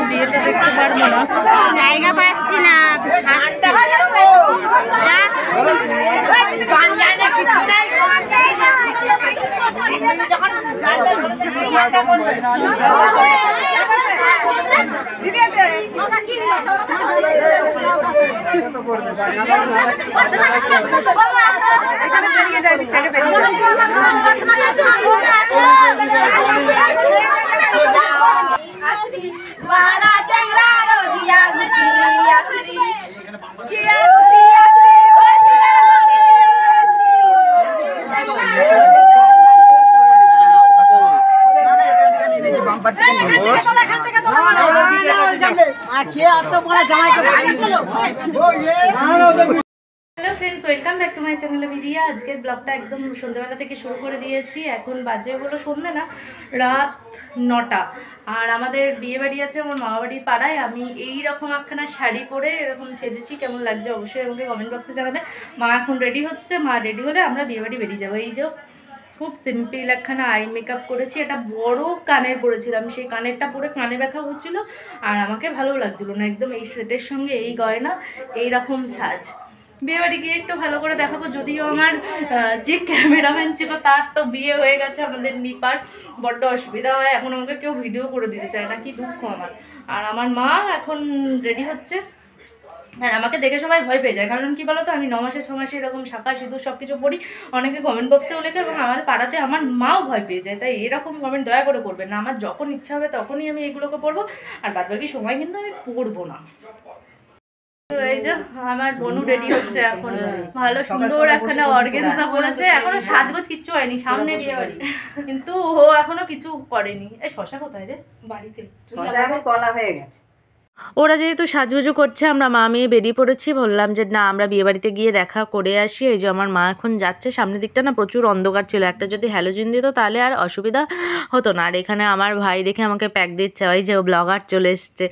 বিয়েটা দেখতে পারবো না, জায়গা পাচ্ছি না। Hello friends, welcome back to my channel video. আজকের ব্লগটা একদম সন্ধ্যাবেলা থেকে শুরু করে দিয়েছি। এখন বাজে হলো সন্ধ্যে না, রাত 9টা। আর আমাদের বিয়ে বাড়ি আছে আমার মামা বাড়ির পাড়ায়। আমি এই রকম একখানা শাড়ি পরে এরকম সেজেছি, কেমন লাগছে অবশ্যই আমাকে কমেন্ট বক্সে জানাবে। মা এখন রেডি হচ্ছে, মা রেডি হলে আমরা বিয়ে বাড়ি বেরিয়ে যাবো। এই যে খুব সিম্পল একখানা আই মেকআপ করেছি, এটা বড় কানের পরেছিলাম, সেই কানেরটা পরে কানে ব্যথা হচ্ছিলো আর আমাকে ভালো লাগছিলো না একদম। এই সেটের সঙ্গে এই গয়না, এইরকম সাজ। বিয়েবাড়ি গিয়ে একটু ভালো করে দেখাবো, যদিও আমার যে ক্যামেরাম্যান ছিল তার তো বিয়ে হয়ে গেছে, আমাদের নিপার বড্ড অসুবিধা হয়, এখন আমাকে কেউ ভিডিও করে দিতে চায় না, কি দুঃখ আমার। আর আমার মা এখন রেডি হচ্ছে। হ্যাঁ, আমাকে দেখে সবাই ভয় পেয়ে যায়, কারণ কি বলতো আমি 9 মাসে 6 মাসে এরকম শাঁখা সিঁদুর সব কিছু পড়ি। অনেকে কমেন্ট বক্সেও লেখে এবং আমার পাড়াতে আমার মাও ভয় পেয়ে যায়। তাই এরকম কমেন্ট দয়া করে করবেন না। আমার যখন ইচ্ছা হবে তখনই আমি এগুলোকে পরবো, আর বাদ বাকি সময় কিন্তু আমি পরবো না। এই যে আমার বোনু রেডি হচ্ছে এখন, ভালো সুন্দর একখানা অর্গানজা পরেছে। এখনো সাজগোজ কিচ্ছু হয়নি, সামনে বিয়ে বাড়ি, কিন্তু ও এখনো কিছু করেনি। এই শশা কোথায় রে? বাড়িতে এখন কলা হয়ে গেছে। ওরা যেহেতু সাজুগুজু করছে, আমরা মা মেয়ে বেরিয়ে পড়েছি। বললাম যে না, আমরা বিয়েবাড়িতে গিয়ে দেখা করে আসি। এই যে আমার মা এখন যাচ্ছে। সামনের দিকটা না প্রচুর অন্ধকার ছিল, একটা যদি হ্যালোজিন দিত তাহলে আর অসুবিধা হতো না। আর এখানে আমার ভাই দেখে আমাকে প্যাক দিচ্ছে, ওই যে ব্লগার চলে এসছে।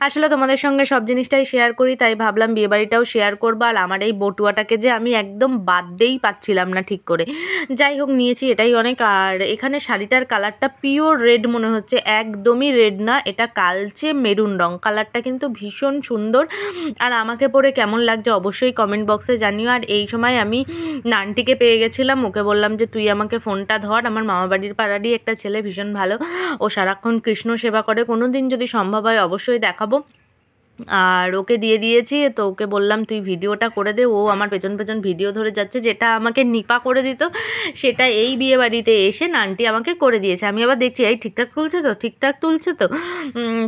আসলে তোমাদের সঙ্গে সব জিনিসটাই শেয়ার করি, তাই ভাবলাম বিয়েবাড়িটাও শেয়ার করবো। আর আমার এই বটুয়াটাকে যে আমি একদম বাদতেই পাচ্ছিলাম না ঠিক করে, যাই হোক নিয়েছি, এটাই অনেক। আর এখানে শাড়িটার কালারটা পিওর রেড মনে হচ্ছে, একদমই রেড না, এটা কালচে মেরুন রং। কালারটা কিন্তু ভীষণ সুন্দর। আর আমাকে পরে কেমন লাগছে অবশ্যই কমেন্ট বক্সে জানিও। আর এই সময় আমি নানটিকে পেয়ে গেছিলাম, ওকে বললাম যে তুই আমাকে ফোনটা ধর। আমার মামাবাড়ির পাড়ারই একটা ছেলে, ভীষণ ভালো, ও সারাক্ষণ কৃষ্ণ সেবা করে। কোনো দিন যদি সম্ভব হয় অবশ্যই দেখাবো। আর ওকে দিয়ে দিয়েছি, তো ওকে বললাম তুই ভিডিওটা করে দে। ও আমার পেছন পেছন ভিডিও ধরে যাচ্ছে, যেটা আমাকে নিপা করে দিত সেটা এই বিয়ে বাড়িতে এসে নানটি আমাকে করে দিয়েছে। আমি আবার দেখছি এই ঠিকঠাক তুলছে তো, ঠিকঠাক তুলছে তো।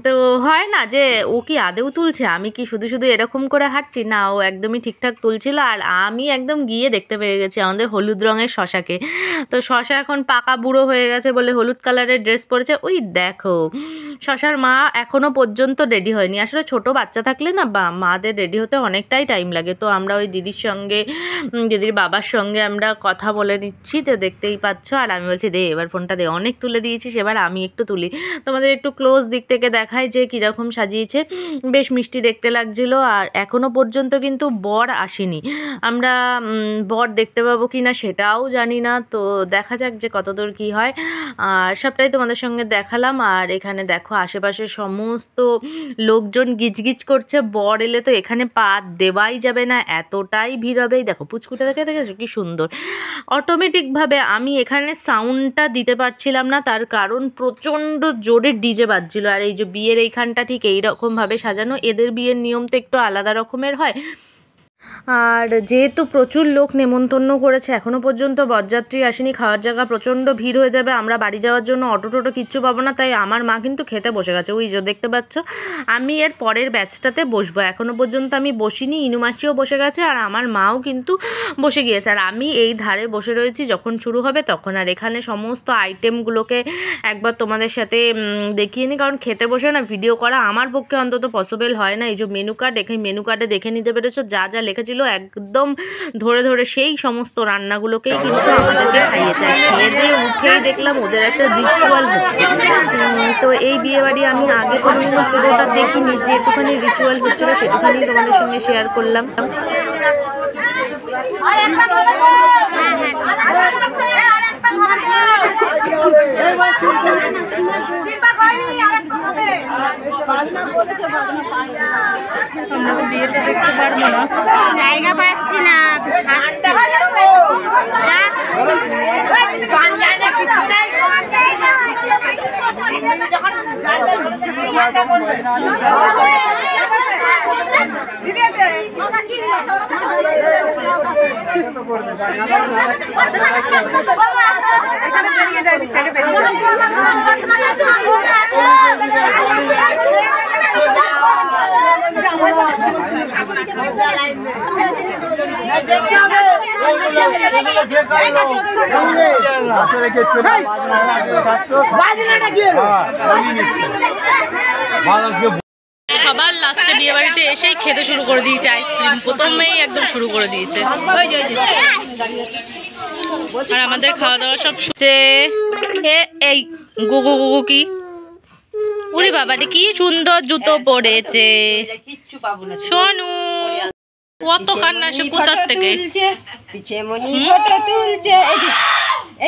তো হয় না যে ও কি আদেও তুলছে, আমি কি শুধু শুধু এরকম করে হাঁটছি না, ও একদমই ঠিকঠাক তুলছিল। আর আমি একদম গিয়ে দেখতে পেয়ে গেছি আমাদের হলুদ রঙের শশাকে। তো শশা এখন পাকা বুড়ো হয়ে গেছে বলে হলুদ কালারের ড্রেস পরেছে। ওই দেখো শশার মা এখনও পর্যন্ত রেডি হয়নি। আসলে ছোটো বাচ্চা থাকলে না মাদের রেডি হতে অনেকটাই টাইম লাগে। তো আমরা ওই দিদির সঙ্গে, দিদির বাবার সঙ্গে আমরা কথা বলে নিচ্ছি, তো দেখতেই পাচ্ছ। আর আমি বলছি দে এবার ফোনটা দে, অনেক তুলে দিয়েছিস, এবার আমি একটু তুলি, তোমাদের একটু ক্লোজ দিক থেকে দেখাই যে কীরকম সাজিয়েছে। বেশ মিষ্টি দেখতে লাগছিলো। আর এখনও পর্যন্ত কিন্তু বর আসেনি, আমরা বর দেখতে পাবো কি না সেটাও জানি না। তো দেখা যাক যে কতদূর কী হয়। আর সবটাই তোমাদের সঙ্গে দেখালাম। আর এখানে দেখো আশেপাশে সমস্ত লোকজন গিজগিজ করছে, বর এলে তো এখানে পা দেওয়াই যাবে না, এতটাই ভিড় হবে। দেখো পুচকুটা দেখেছো কি সুন্দর। অটোমেটিকভাবে আমি এখানে সাউন্ডটা দিতে পারছিলাম না, তার কারণ প্রচণ্ড জোরে ডিজে বাজছিল। আর এই যে বিয়ের এইখানটা ঠিক এইরকমভাবে সাজানো, এদের বিয়ের নিয়ম তো একটু আলাদা রকমের হয়। আর যেহেতু প্রচুর লোক নেমন্তন্ন করেছে, এখনও পর্যন্ত বরযাত্রী আসেনি, খাওয়ার জায়গা প্রচণ্ড ভিড় হয়ে যাবে, আমরা বাড়ি যাওয়ার জন্য অটো টোটো কিচ্ছু পাবো না। তাই আমার মা কিন্তু খেতে বসে গেছে, ওই যে দেখতে পাচ্ছ। আমি এর পরের ব্যাচটাতে বসবো, এখনও পর্যন্ত আমি বসিনি। ইনুমাসিও বসে গেছে আর আমার মাও কিন্তু বসে গিয়েছে। আর আমি এই ধারে বসে রয়েছি, যখন শুরু হবে তখন। আর এখানে সমস্ত আইটেমগুলোকে একবার তোমাদের সাথে দেখিয়ে নিই, কারণ খেতে বসে না ভিডিও করা আমার পক্ষে অন্তত পসিবল হয় না। এই যে মেনু কার্ড, মেনু কার্ডে দেখে নিতে পেরেছো যা যা লেখা রেখেছিল, একদম ধরে ধরে সেই সমস্ত রান্নাগুলোকেই কিন্তু আমাদেরকে খাইয়েছে। খেয়ে উঠেই দেখলাম ওদের একটা রিচুয়াল হচ্ছে। তো এই বিয়েবাড়ি আমি আগে কোনোদিনও পুরোটা দেখিনি, যে একটুখানি রিচুয়াল হচ্ছিলো সেটুখানি তোমাদের সঙ্গে শেয়ার করলাম। আমরা তো বিয়েতে দেখতে পারবো না, জায়গা পাচ্ছি না। সবার লাস্টে বিয়ে বাড়িতে এসেই খেতে শুরু করে দিয়েছে আইসক্রিম, প্রথমেই একদম শুরু করে দিয়েছে। আর আমাদের খাওয়া দাওয়া সব এই গুগু গুগু কি উরি বাবারে কি সুন্দর জুতো পরেছে সোনু, কত কান্না আসে কোথার থেকে,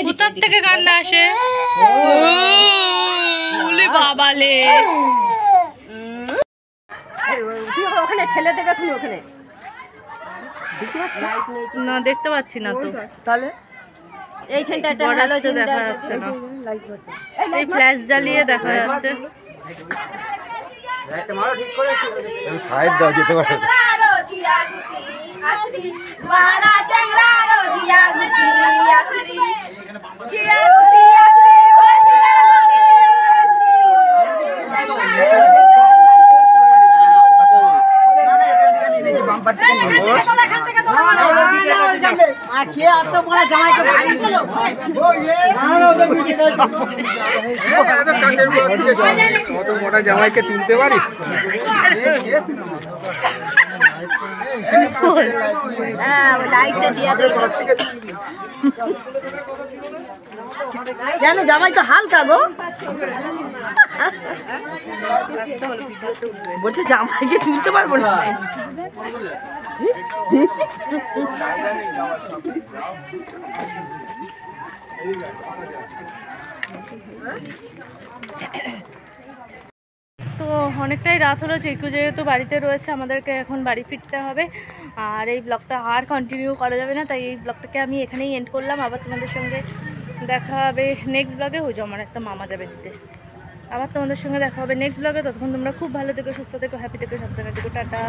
কোথার থেকে কান্না আসে উলি বাবালে। ওখানে ঠেলে দেবে ওখানে না দেখতে পাচ্ছি না তো, তাহলে এইখানটা একটা দেখা যাচ্ছে না, এই ফ্ল্যাশ জ্বালিয়ে দেখা যাচ্ছে। সাইড দাও যেতে পারে। জামাইকে তুলতে পারি কেন? জামাই তো হালকা গো, বলছে জামাইকে তুলতে পারবো না। তো অনেকটাই রাত হলো, চিকু যেহেতু বাড়িতে রয়েছে আমাদেরকে এখন বাড়ি ফিরতে হবে, আর এই ব্লগটা আর কন্টিনিউ করা যাবে না, তাই এই ব্লগটাকে আমি এখানেই এন্ড করলাম। আবার তোমাদের সঙ্গে দেখা হবে নেক্সট ব্লগে। হয়ে আমার একটা মামা যাবে দিতে, আবার তোমাদের সঙ্গে দেখা হবে নেক্সট ব্লগে। ততক্ষণ তোমরা খুব ভালো থেকো, সুস্থ থেকো, হ্যাপি থেকো, সাবধানে থেকো, টাটা।